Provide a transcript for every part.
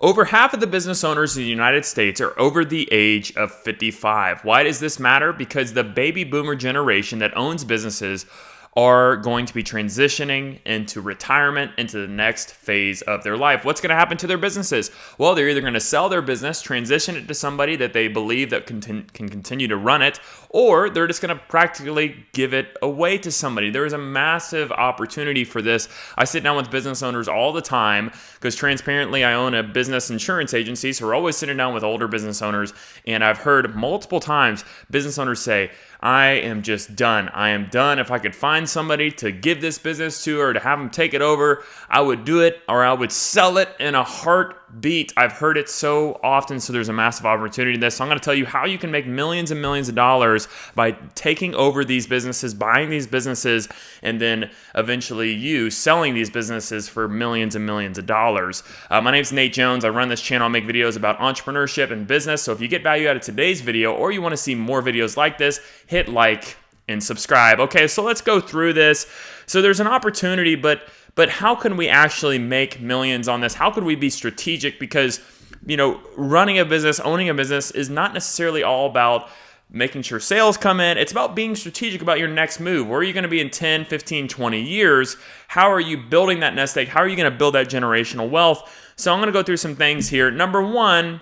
Over half of the business owners in the United States are over the age of 55. Why does this matter? Because the baby boomer generation that owns businesses are going to be transitioning into retirement, into the next phase of their life. What's going to happen to their businesses? Well, they're either going to sell their business, transition it to somebody that they believe that can continue to run it, or they're just going to practically give it away to somebody. There is a massive opportunity for this. I sit down with business owners all the time because transparently I own a business insurance agency, so we're always sitting down with older business owners, and I've heard multiple times business owners say, I am just done. I am done. If I could find somebody to give this business to or to have them take it over, I would do it, or I would sell it in a heartbeat. I've heard it so often, so there's a massive opportunity in this. So I'm going to tell you how you can make millions and millions of dollars by taking over these businesses, buying these businesses, and then eventually you selling these businesses for millions and millions of dollars. My name is Nate Jones. I run this channel. I make videos about entrepreneurship and business. So if you get value out of today's video or you want to see more videos like this, hit like and subscribe. Okay, so let's go through this. So there's an opportunity, but how can we actually make millions on this? How could we be strategic? Because, running a business, owning a business is not necessarily all about making sure sales come in. It's about being strategic about your next move. Where are you going to be in 10, 15, 20 years? How are you building that nest egg? How are you going to build that generational wealth? So I'm going to go through some things here. Number one,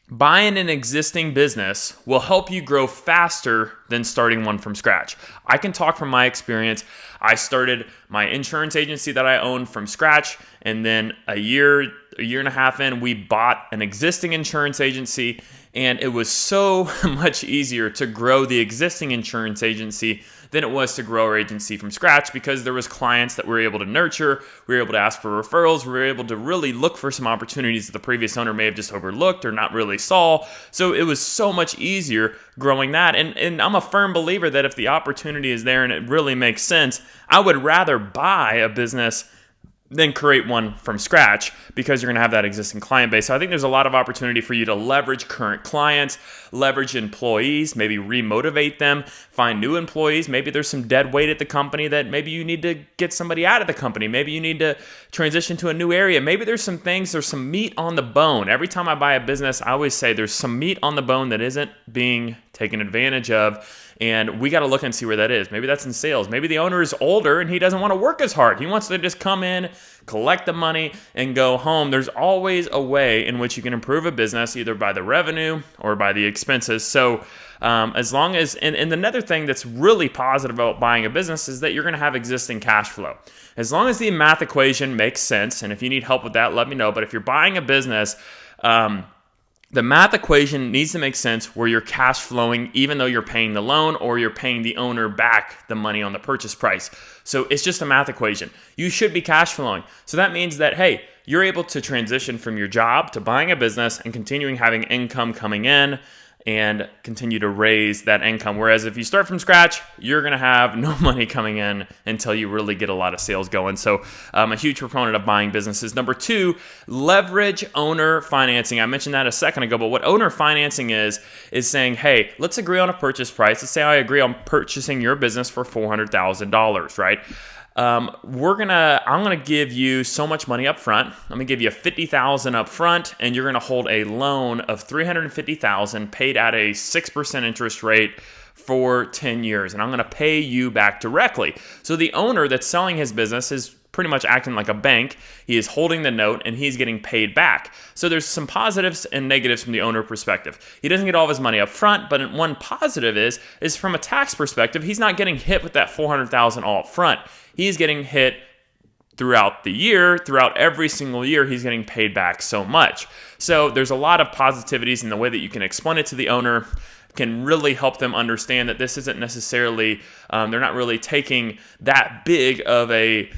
buying an existing business will help you grow faster than starting one from scratch. I can talk from my experience. I started my insurance agency that I owned from scratch, and then a year and a half in, we bought an existing insurance agency, and it was so much easier to grow the existing insurance agency than it was to grow our agency from scratch because there was clients that we were able to nurture, we were able to ask for referrals, we were able to really look for some opportunities that the previous owner may have just overlooked or not really saw. So it was so much easier growing that. And I'm a firm believer that if the opportunity is there and it really makes sense, I would rather buy a business than create one from scratch because you're going to have that existing client base. So I think there's a lot of opportunity for you to leverage current clients, leverage employees, maybe remotivate them, find new employees. Maybe there's some dead weight at the company that maybe you need to get somebody out of the company. Maybe you need to transition to a new area. Maybe there's some meat on the bone. Every time I buy a business, I always say there's some meat on the bone that isn't being taken advantage of. And we got to look and see where that is. Maybe that's in sales. Maybe the owner is older and he doesn't want to work as hard. He wants to just come in, collect the money, and go home. There's always a way in which you can improve a business, either by the revenue or by the expenses. So as long as, and another thing that's really positive about buying a business is that you're going to have existing cash flow. As long as the math equation makes sense, and if you need help with that, let me know. But if you're buying a business, the math equation needs to make sense where you're cash flowing even though you're paying the loan or you're paying the owner back the money on the purchase price. So it's just a math equation. You should be cash flowing. So that means that, hey, you're able to transition from your job to buying a business and continuing having income coming in and continue to raise that income. Whereas if you start from scratch, you're going to have no money coming in until you really get a lot of sales going. So I'm a huge proponent of buying businesses. Number two, leverage owner financing. I mentioned that a second ago, but what owner financing is saying, hey, let's agree on a purchase price. Let's say I agree on purchasing your business for $400,000, right? I'm gonna give you so much money up front. I'm gonna give you $50,000 up front, and you're gonna hold a loan of $350,000 paid at a 6% interest rate for 10 years, and I'm gonna pay you back directly. So the owner that's selling his business is pretty much acting like a bank. He is holding the note and he's getting paid back. So there's some positives and negatives from the owner perspective. He doesn't get all of his money up front, but one positive is from a tax perspective, he's not getting hit with that $400,000 all up front. He's getting hit throughout the year, throughout every single year, he's getting paid back so much. So there's a lot of positivities in the way that you can explain it to the owner, can really help them understand that this isn't necessarily, they're not really taking that big of a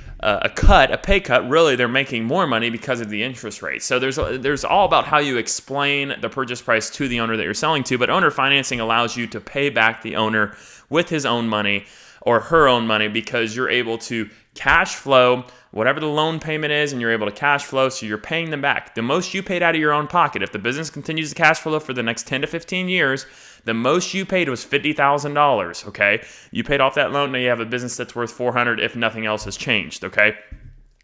pay cut. Really, they're making more money because of the interest rate. So there's all about how you explain the purchase price to the owner that you're selling to, but owner financing allows you to pay back the owner with his own money or her own money because you're able to cash flow whatever the loan payment is, and you're able to cash flow, so you're paying them back. The most you paid out of your own pocket, if the business continues to cash flow for the next 10 to 15 years, the most you paid was $50,000, okay? You paid off that loan, now you have a business that's worth $400,000 if nothing else has changed, okay?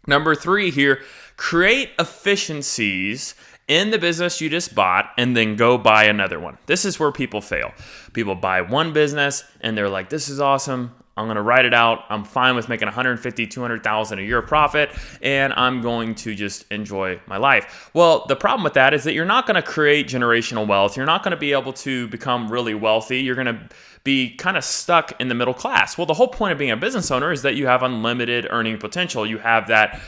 Number 3 here, create efficiencies in the business you just bought and then go buy another one. This is where people fail. People buy one business and they're like, this is awesome. I'm going to write it out. I'm fine with making 150, 200,000 a year profit, and I'm going to just enjoy my life. Well, the problem with that is that you're not going to create generational wealth. You're not going to be able to become really wealthy. You're going to be kind of stuck in the middle class. Well, the whole point of being a business owner is that you have unlimited earning potential. You have that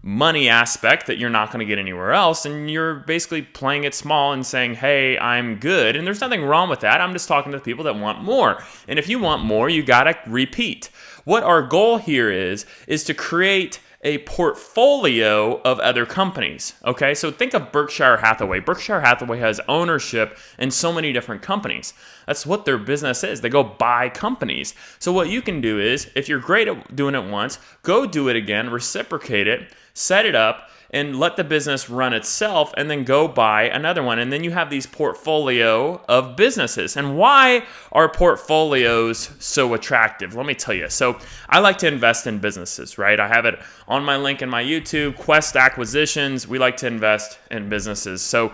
money aspect that you're not going to get anywhere else, and you're basically playing it small and saying, hey, I'm good. And there's nothing wrong with that. I'm just talking to the people that want more. And if you want more, you got to repeat. What our goal here is to create a portfolio of other companies. Okay, so think of Berkshire Hathaway. Berkshire Hathaway has ownership in so many different companies. That's what their business is. They go buy companies. So what you can do is, if you're great at doing it once, go do it again, reciprocate it, set it up, and let the business run itself, and then go buy another one. And then you have these portfolio of businesses. And why are portfolios so attractive? Let me tell you. So I like to invest in businesses, right? I have it on my link in my YouTube, Quest Acquisitions. We like to invest in businesses. So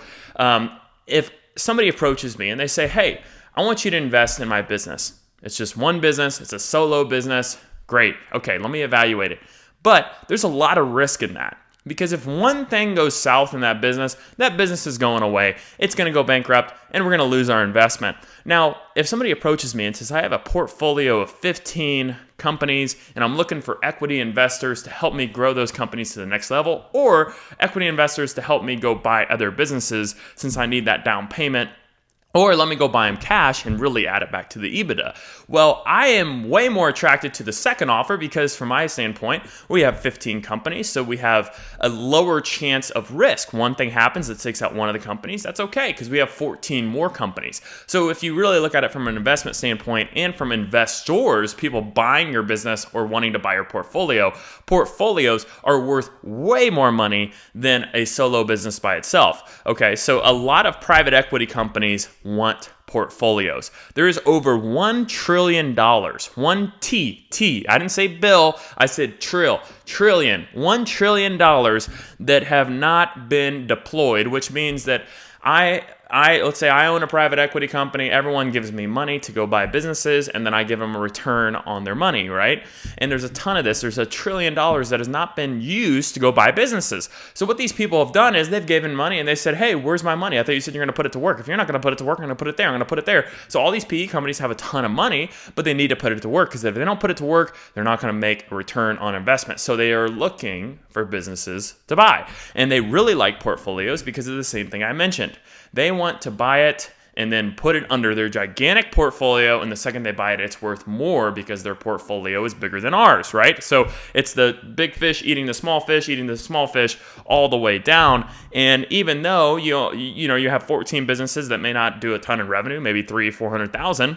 if somebody approaches me and they say, hey, I want you to invest in my business. It's just one business. It's a solo business. Great. Okay, let me evaluate it. But there's a lot of risk in that. Because if one thing goes south in that business is going away. It's going to go bankrupt, and we're going to lose our investment. Now, if somebody approaches me and says, I have a portfolio of 15 companies, and I'm looking for equity investors to help me grow those companies to the next level, or equity investors to help me go buy other businesses since I need that down payment, or let me go buy them cash and really add it back to the EBITDA. Well, I am way more attracted to the second offer because from my standpoint, we have 15 companies, so we have a lower chance of risk. One thing happens that takes out one of the companies, that's okay because we have 14 more companies. So if you really look at it from an investment standpoint and from investors, people buying your business or wanting to buy your portfolio, portfolios are worth way more money than a solo business by itself. Okay, so a lot of private equity companies want portfolios. There is over $1 trillion, one T, I didn't say bill, I said trillion, $1 trillion that have not been deployed, which means that let's say I own a private equity company, everyone gives me money to go buy businesses, and then I give them a return on their money, right? And there's a ton of this. There's $1 trillion that has not been used to go buy businesses. So what these people have done is they've given money and they said, hey, where's my money? I thought you said you're going to put it to work. If you're not going to put it to work, I'm going to put it there. I'm going to put it there. So all these PE companies have a ton of money, but they need to put it to work because if they don't put it to work, they're not going to make a return on investment. So they are looking for businesses to buy. And they really like portfolios because of the same thing I mentioned. They want to buy it and then put it under their gigantic portfolio, and the second they buy it, it's worth more because their portfolio is bigger than ours, right? So it's the big fish eating the small fish all the way down. And even though you have 14 businesses that may not do a ton of revenue, maybe 300,000-400,000,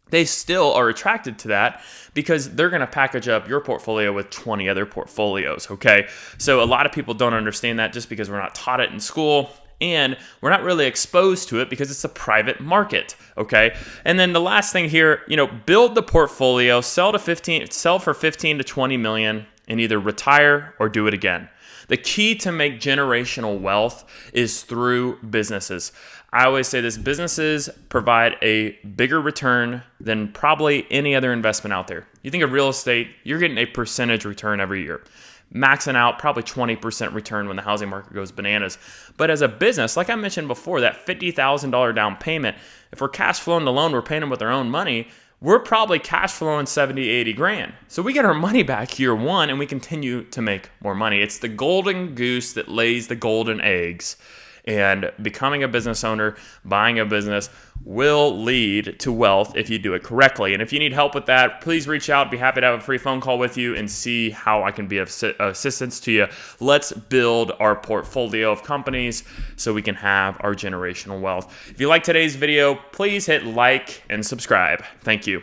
they still are attracted to that because they're going to package up your portfolio with 20 other portfolios, okay? So a lot of people don't understand that just because we're not taught it in school. And we're not really exposed to it because it's a private market, okay? And then the last thing here, build the portfolio, sell for 15 to 20 million, and either retire or do it again. The key to make generational wealth is through businesses. I always say this, businesses provide a bigger return than probably any other investment out there. You think of real estate, you're getting a percentage return every year. Maxing out probably 20% return when the housing market goes bananas. But as a business, like I mentioned before, that $50,000 down payment, if we're cash flowing the loan, we're paying them with our own money, we're probably cash flowing 70, 80 grand. So we get our money back year one and we continue to make more money. It's the golden goose that lays the golden eggs. And becoming a business owner, buying a business will lead to wealth if you do it correctly. And if you need help with that, please reach out. Be happy to have a free phone call with you and see how I can be of assistance to you. Let's build our portfolio of companies so we can have our generational wealth. If you like today's video, please hit like and subscribe. Thank you.